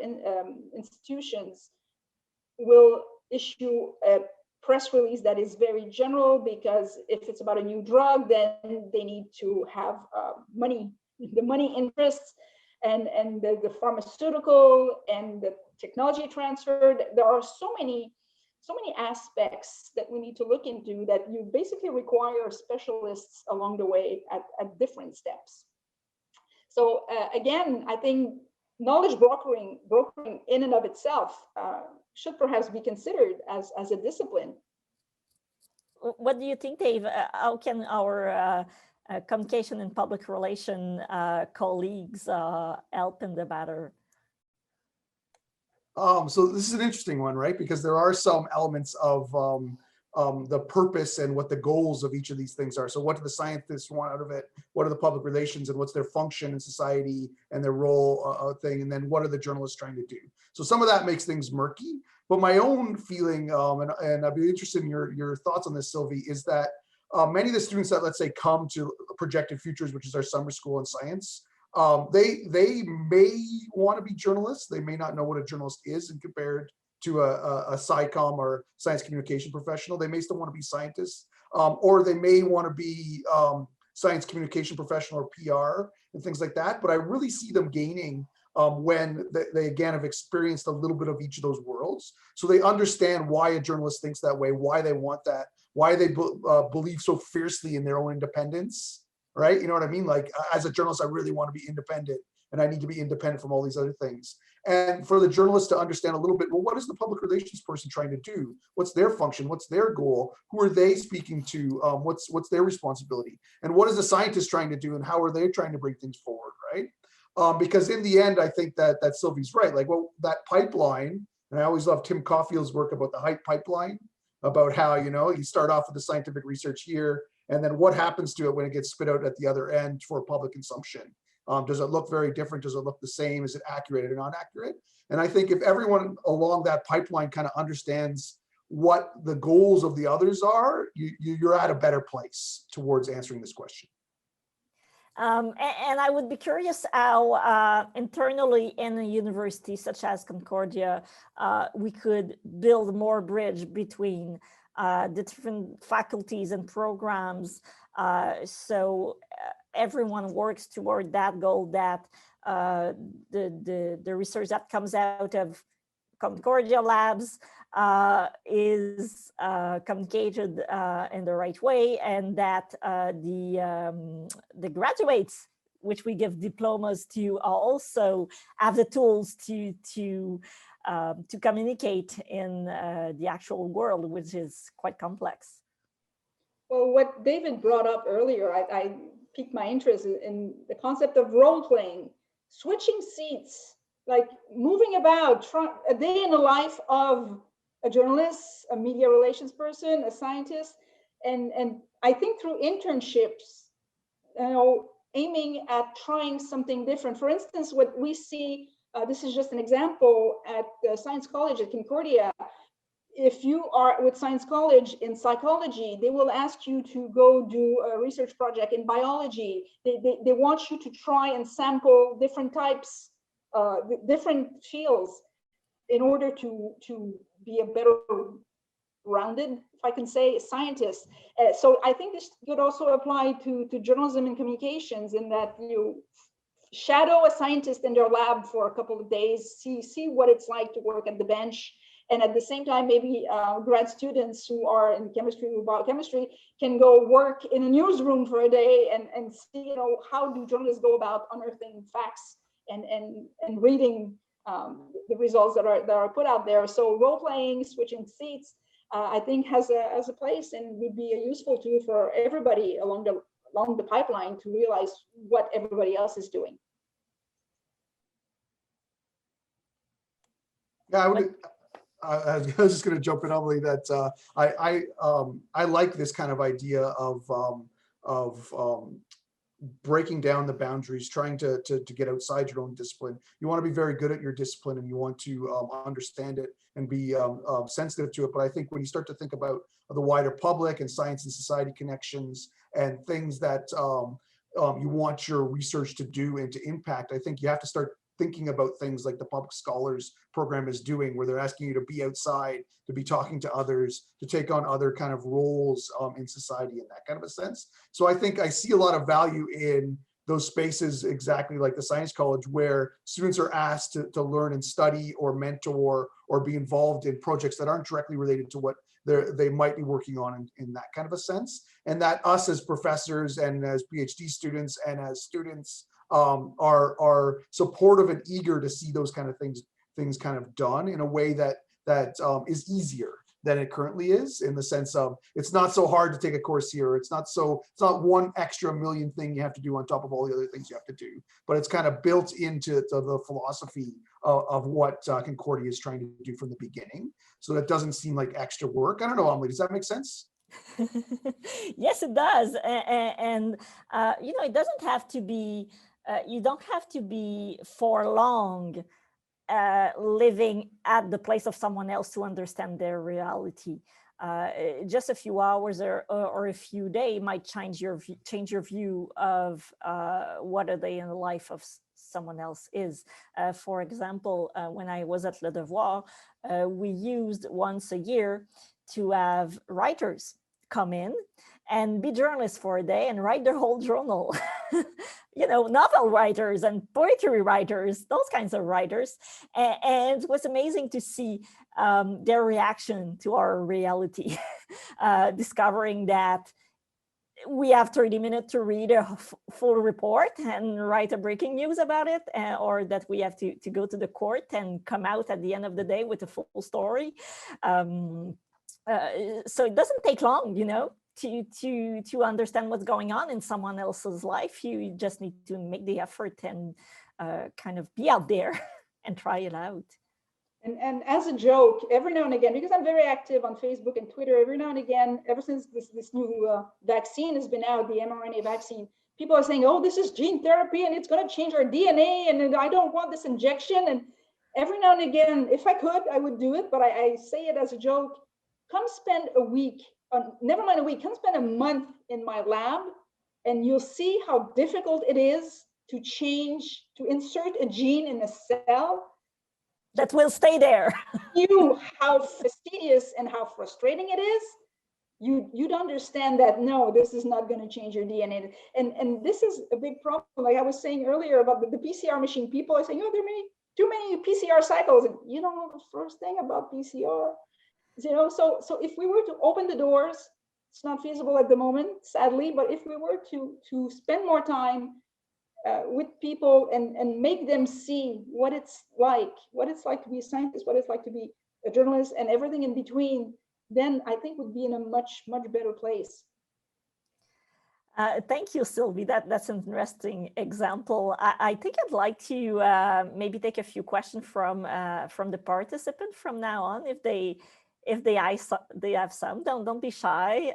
institutions will issue a press release that is very general, because if it's about a new drug, then they need to have the money interests, and the pharmaceutical and the technology transfer. There are so many aspects that we need to look into, that you basically require specialists along the way at different steps. So again, I think knowledge brokering in and of itself should perhaps be considered as a discipline. What do you think, Dave? How can our communication and public relation colleagues help in the matter? So this is an interesting one, right? Because there are some elements of the purpose and what the goals of each of these things are. So what do the scientists want out of it? What are the public relations and what's their function in society and their role thing? And then what are the journalists trying to do? So some of that makes things murky, but my own feeling, and I'd be interested in your thoughts on this, Sylvie, is that many of the students that, let's say, come to Projected Futures, which is our summer school in science, they may want to be journalists. They may not know what a journalist is and compared to a SciComm or science communication professional. They may still want to be scientists, or they may want to be science communication professional or PR and things like that. But I really see them gaining when they again have experienced a little bit of each of those worlds. So they understand why a journalist thinks that way, why they want that, why they believe so fiercely in their own independence, right? You know what I mean? Like, as a journalist, I really want to be independent, and I need to be independent from all these other things. And for the journalist to understand a little bit, well, what is the public relations person trying to do? What's their function? What's their goal? Who are they speaking to? What's their responsibility? And what is the scientist trying to do? And how are they trying to bring things forward, right? Because in the end, I think that Sylvie's right. Like, well, that pipeline, and I always love Tim Caulfield's work about the hype pipeline, about how, you start off with the scientific research here, and then what happens to it when it gets spit out at the other end for public consumption. Does it look very different? Does it look the same? Is it accurate or not accurate? And I think if everyone along that pipeline kind of understands what the goals of the others are, you're at a better place towards answering this question. And I would be curious how internally in a university such as Concordia, we could build more bridge between the different faculties and programs, so everyone works toward that goal, that the research that comes out of Concordia labs is communicated in the right way, and that the graduates, which we give diplomas to, also have the tools to communicate in the actual world, which is quite complex. Well, what David brought up earlier, I piqued my interest in the concept of role playing, switching seats, like moving about, a day in the life of a journalist, a media relations person, a scientist, and I think through internships, aiming at trying something different. For instance, what we see, this is just an example, at the Science College at Concordia. If you are with Science College in psychology, they will ask you to go do a research project in biology. They want you to try and sample different types, different fields, in order to be a better rounded, if I can say, scientist. So I think this could also apply to journalism and communications, in that you shadow a scientist in their lab for a couple of days, see what it's like to work at the bench. And at the same time, maybe grad students who are in chemistry or biochemistry can go work in a newsroom for a day and see, how do journalists go about unearthing facts and reading the results that are put out there. So role playing, switching seats, I think has a place, and would be a useful tool for everybody along the pipeline to realize what everybody else is doing. Yeah, I was just going to jump in, Amélie, that I like this kind of idea of breaking down the boundaries, trying to get outside your own discipline. You want to be very good at your discipline, and you want to understand it and be sensitive to it. But I think when you start to think about the wider public and science and society connections and things that you want your research to do and to impact, I think you have to start thinking about things like the Public Scholars program is doing, where they're asking you to be outside, to be talking to others, to take on other kind of roles in society in that kind of a sense. So I think I see a lot of value in those spaces, exactly like the Science College, where students are asked to learn and study or mentor or be involved in projects that aren't directly related to what they might be working on in that kind of a sense. And that us as professors and as PhD students and as students are supportive and eager to see those kind of things kind of done in a way that is easier. than it currently is, in the sense of it's not so hard to take a course here. It's not one extra million thing you have to do on top of all the other things you have to do, but it's kind of built into the philosophy of what Concordia is trying to do from the beginning. So that doesn't seem like extra work. I don't know, Amélie, does that make sense? Yes, it does. And you know, it doesn't have to be, you don't have to be for long living at the place of someone else to understand their reality. Just a few hours or a few days might change your view of what a day in the life of someone else is. For example, when I was at Le Devoir, we used once a year to have writers come in and be journalists for a day and write their whole journal. You know, novel writers and poetry writers, those kinds of writers. And it was amazing to see their reaction to our reality, discovering that we have 30 minutes to read a full report and write a breaking news about it, or that we have to go to the court and come out at the end of the day with a full story. So it doesn't take long, you know, to understand what's going on in someone else's life. You just need to make the effort and kind of be out there and try it out. And as a joke, every now and again, because I'm very active on Facebook and Twitter, every now and again, ever since this new vaccine has been out, the mRNA vaccine, people are saying, oh, this is gene therapy and it's going to change our DNA and I don't want this injection. And every now and again, if I could, I would do it, but I say it as a joke. Come spend a week, never mind a week, come spend a month in my lab and you'll see how difficult it is to insert a gene in a cell that will stay there. How fastidious and how frustrating it is. You'd understand that, no, this is not going to change your DNA. And this is a big problem. Like I was saying earlier about the PCR machine, people are saying, oh, there are too many PCR cycles. And you don't know the first thing about PCR. You know, so if we were to open the doors, it's not feasible at the moment, sadly, but if we were to spend more time with people and make them see what it's like to be a scientist, what it's like to be a journalist and everything in between, then I think we'd be in a much, much better place. Thank you, Sylvie. That's an interesting example. I think I'd like to maybe take a few questions from the participants from now on, if they have some. Don't be shy.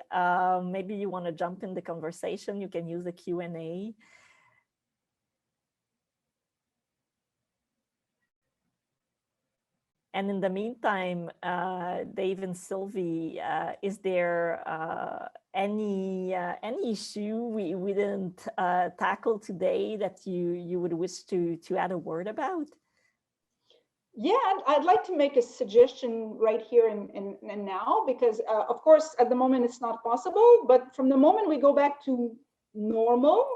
Maybe you want to jump in the conversation. You can use the Q&A. And in the meantime, Dave and Sylvie, is there any issue we didn't tackle today that you would wish to add a word about? Yeah, I'd like to make a suggestion right here and now, because of course, at the moment it's not possible, but from the moment we go back to normal,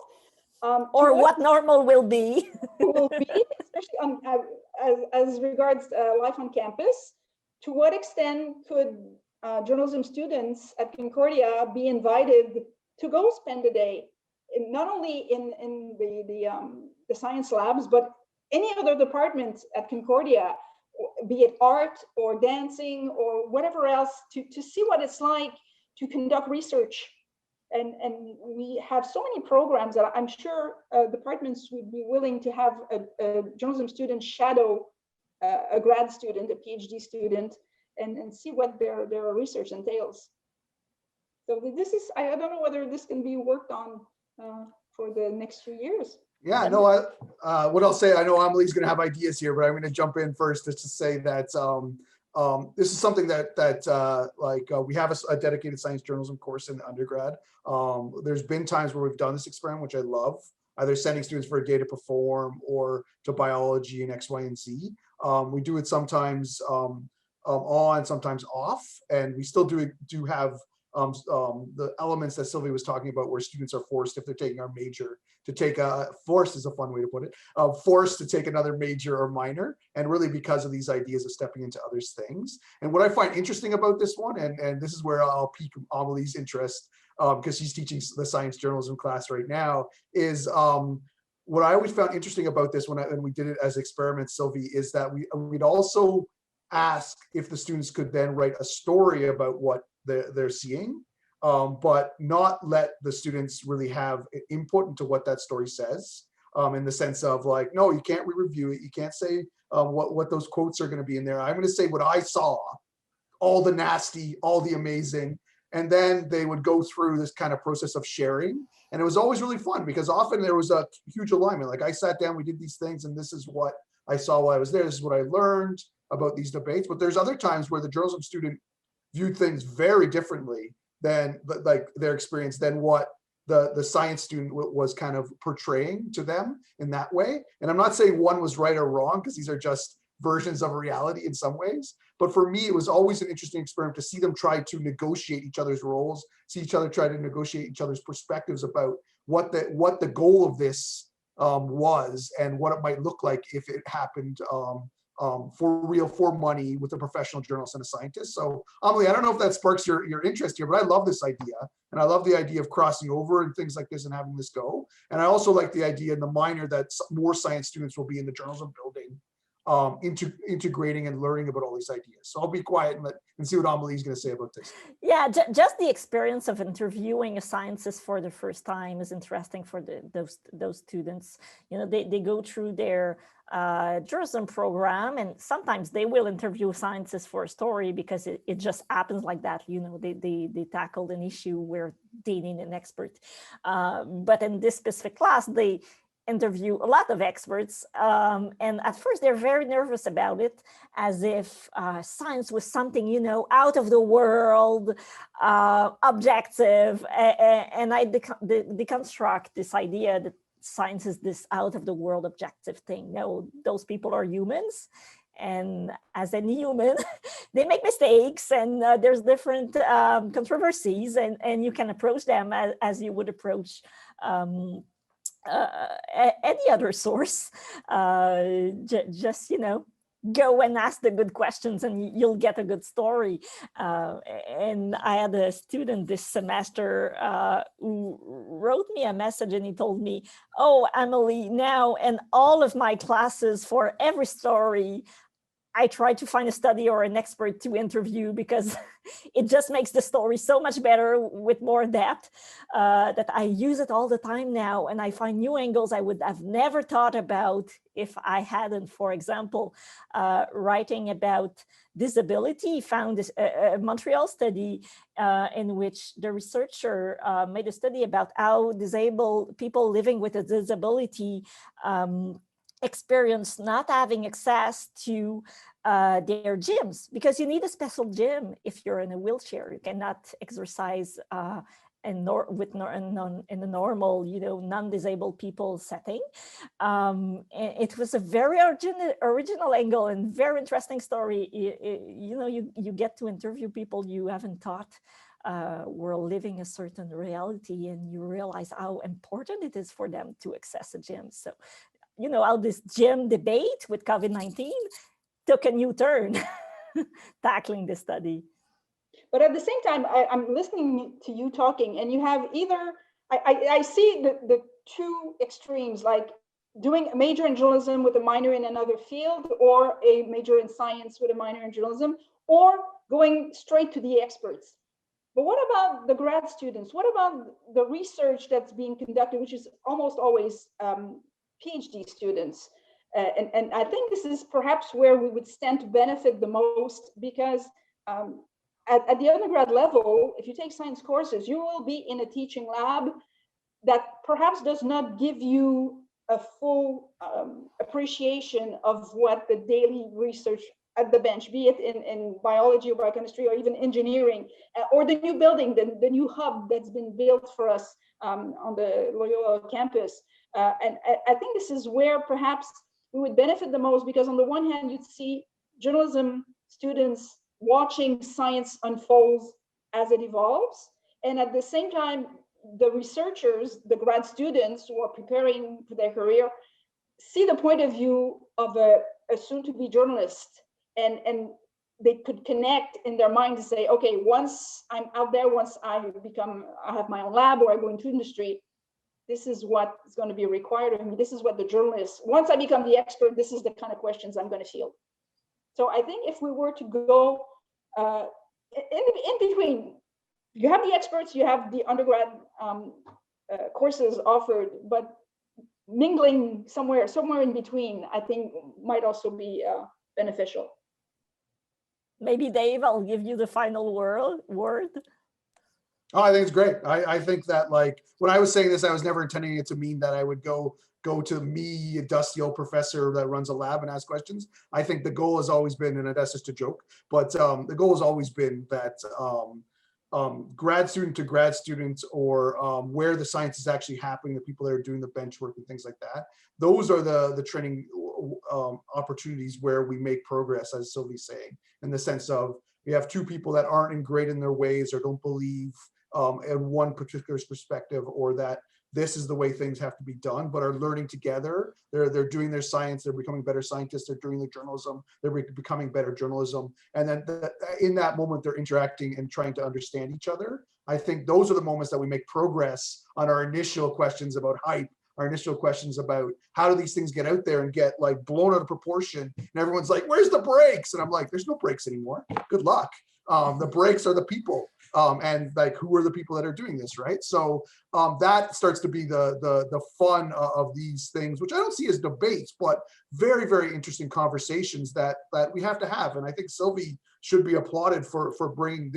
or what normal will be, especially as regards life on campus, to what extent could journalism students at Concordia be invited to go spend a day, not only in the science labs, but any other department at Concordia, be it art or dancing or whatever else, to see what it's like to conduct research. And we have so many programs that I'm sure departments would be willing to have a journalism student shadow a grad student, a PhD student, and see what their research entails. So this is, I don't know whether this can be worked on for the next few years. Yeah, no, what I'll say, I know Amelie's going to have ideas here, but I'm going to jump in first just to say that this is something that we have a dedicated science journalism course in undergrad. There's been times where we've done this experiment, which I love, either sending students for a day to perform or to biology and X, Y, and Z. We do it sometimes on, sometimes off, and we still do have the elements that Sylvie was talking about, where students are forced, if they're taking our major, to take forced is a fun way to put it, forced to take another major or minor, and really because of these ideas of stepping into others' things. And what I find interesting about this one, and this is where I'll pique Amelie's interest, because she's teaching the science journalism class right now, is what I always found interesting about this when we did it as experiments, Sylvie, is that we'd also ask if the students could then write a story about what they're seeing, but not let the students really have input into what that story says, in the sense of like, no, you can't re-review it. You can't say what those quotes are going to be in there. I'm going to say what I saw, all the nasty, all the amazing. And then they would go through this kind of process of sharing. And it was always really fun because often there was a huge alignment. Like I sat down, we did these things, and this is what I saw while I was there. This is what I learned about these debates. But there's other times where the journalism student viewed things very differently than like their experience than what the science student was kind of portraying to them in that way. And I'm not saying one was right or wrong, because these are just versions of reality in some ways. But for me, it was always an interesting experiment to see them try to negotiate each other's roles, see each other try to negotiate each other's perspectives about what the goal of this was, and what it might look like if it happened for real, for money, with a professional journalist and a scientist. So Amélie, I don't know if that sparks your interest here, but I love this idea. And I love the idea of crossing over and things like this and having this go. And I also like the idea in the minor that more science students will be in the journalism building, integrating and learning about all these ideas. So I'll be quiet and see what Amélie is going to say about this. Yeah, just the experience of interviewing a scientist for the first time is interesting for those students. You know, they go through their journalism program, and sometimes they will interview scientists for a story because it just happens like that. You know, they tackled an issue where they need an expert. But in this specific class, they interview a lot of experts, and at first they're very nervous about it, as if science was something, you know, out of the world, objective, and I deconstruct this idea that science is this out of the world objective thing. No, those people are humans, and as any human, they make mistakes, and there's different controversies, and you can approach them as you would approach any other source. Just, you know, go and ask the good questions and you'll get a good story. And I had a student this semester who wrote me a message, and he told me, oh, Amélie, now in all of my classes, for every story, I try to find a study or an expert to interview, because it just makes the story so much better with more depth, that I use it all the time now. And I find new angles I would have never thought about if I hadn't. For example, writing about disability, found a Montreal study in which the researcher made a study about how disabled people living with a disability experience not having access to their gyms, because you need a special gym if you're in a wheelchair. You cannot exercise in a normal, you know, non-disabled people setting. And it was a very original angle and very interesting story. You know, you get to interview people you haven't thought were living a certain reality, and you realize how important it is for them to access a gym. So, you know, how this gym debate with COVID-19 took a new turn, tackling this study. But at the same time, I'm listening to you talking, and you have either, I see the two extremes, like doing a major in journalism with a minor in another field, or a major in science with a minor in journalism, or going straight to the experts. But what about the grad students? What about the research that's being conducted, which is almost always PhD students? And I think this is perhaps where we would stand to benefit the most, because at the undergrad level, if you take science courses, you will be in a teaching lab that perhaps does not give you a full appreciation of what the daily research at the bench, be it in biology or biochemistry or even engineering, or the new building, the new hub that's been built for us on the Loyola campus. And I think this is where perhaps we would benefit the most, because on the one hand, you'd see journalism students watching science unfolds as it evolves. And at the same time, the researchers, the grad students who are preparing for their career, see the point of view of a soon-to-be journalist, and they could connect in their mind to say, okay, once I'm out there, once I have my own lab or I go into industry, this is what is going to be required of me. This is what the journalist, once I become the expert, this is the kind of questions I'm going to field. So I think if we were to go in between, you have the experts, you have the undergrad courses offered, but mingling somewhere in between, I think might also be beneficial. Maybe Dave, I'll give you the final word. Oh, I think it's great. I think that, like, when I was saying this, I was never intending it to mean that I would go to me, a dusty old professor that runs a lab, and ask questions. I think the goal has always been, and that's just a joke, but the goal has always been that grad student to grad students, or where the science is actually happening, the people that are doing the bench work and things like that, those are the training opportunities where we make progress, as Sylvie's saying, in the sense of, you have two people that aren't ingrained in their ways or don't believe in one particular perspective, or that this is the way things have to be done, but are learning together. They're doing their science, they're becoming better scientists, they're doing their journalism, they're becoming better journalism. And then in that moment, they're interacting and trying to understand each other. I think those are the moments that we make progress on our initial questions about hype, our initial questions about how do these things get out there and get like blown out of proportion. And everyone's like, where's the brakes? And I'm like, there's no brakes anymore. Good luck. The brakes are the people. And like, who are the people that are doing this, right? So that starts to be the fun of these things, which I don't see as debates, but very, very interesting conversations that we have to have. And I think Sylvie should be applauded for bringing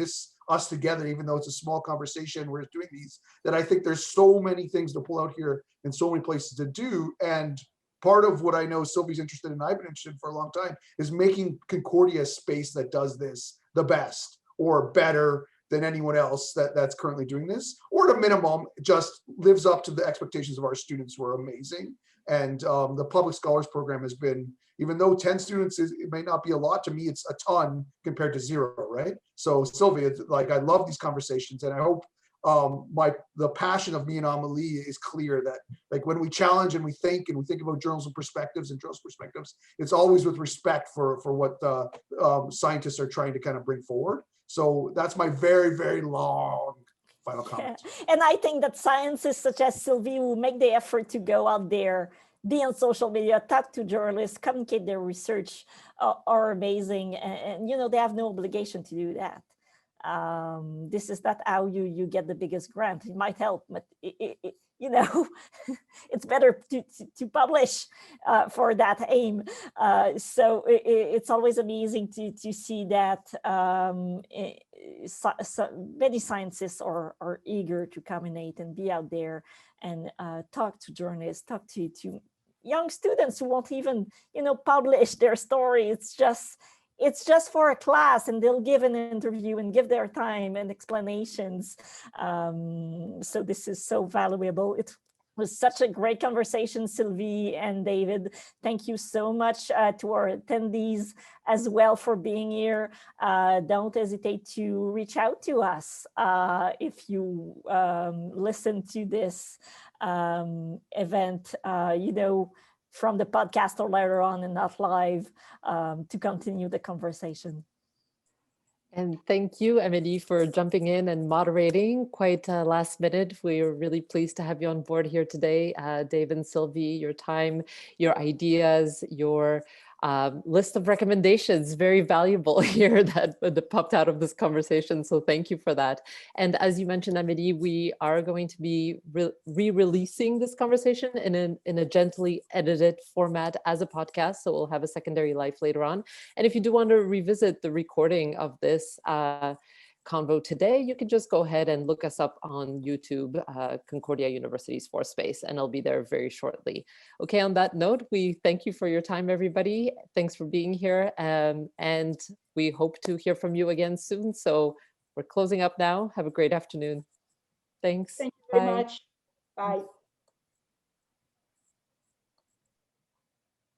us together, even though it's a small conversation, we're doing these, that I think there's so many things to pull out here and so many places to do. And part of what I know Sylvie's interested in, I've been interested in for a long time, is making Concordia a space that does this the best or better than anyone else that's currently doing this, or at a minimum, just lives up to the expectations of our students, who are amazing. And the Public Scholars Program has been, even though 10 students it may not be a lot, to me it's a ton compared to 0, right? So Sylvie, it's like, I love these conversations, and I hope the passion of me and Amélie is clear, that like, when we challenge and we think about journalism perspectives and journalist perspectives, it's always with respect for what scientists are trying to kind of bring forward. So that's my very, very long final comment. Yeah. And I think that scientists such as Sylvie will make the effort to go out there, be on social media, talk to journalists, communicate their research, are amazing. And you know, they have no obligation to do that. This is not how you get the biggest grant. It might help, but you know, it's better to publish for that aim. So it's always amazing to see that so many scientists are eager to communicate and be out there and talk to journalists, talk to young students who won't even, you know, publish their story. It's just for a class, and they'll give an interview and give their time and explanations. So this is so valuable. It was such a great conversation, Sylvie and David. Thank you so much to our attendees as well for being here. Don't hesitate to reach out to us if you listen to this event, you know, from the podcast or later on and not live, to continue the conversation. And thank you, Amélie, for jumping in and moderating quite last minute. We are really pleased to have you on board here today. Dave and Sylvie, your time, your ideas, your list of recommendations, very valuable here that popped out of this conversation. So thank you for that. And as you mentioned, Amélie, we are going to be re-releasing this conversation in a gently edited format as a podcast. So we'll have a secondary life later on. And if you do want to revisit the recording of this convo today, you can just go ahead and look us up on YouTube, Concordia University's For Space, and I'll be there very shortly. Okay, on that note, we thank you for your time, everybody. Thanks for being here, and we hope to hear from you again soon. So we're closing up now. Have a great afternoon. Thanks. Thank you very much. Bye.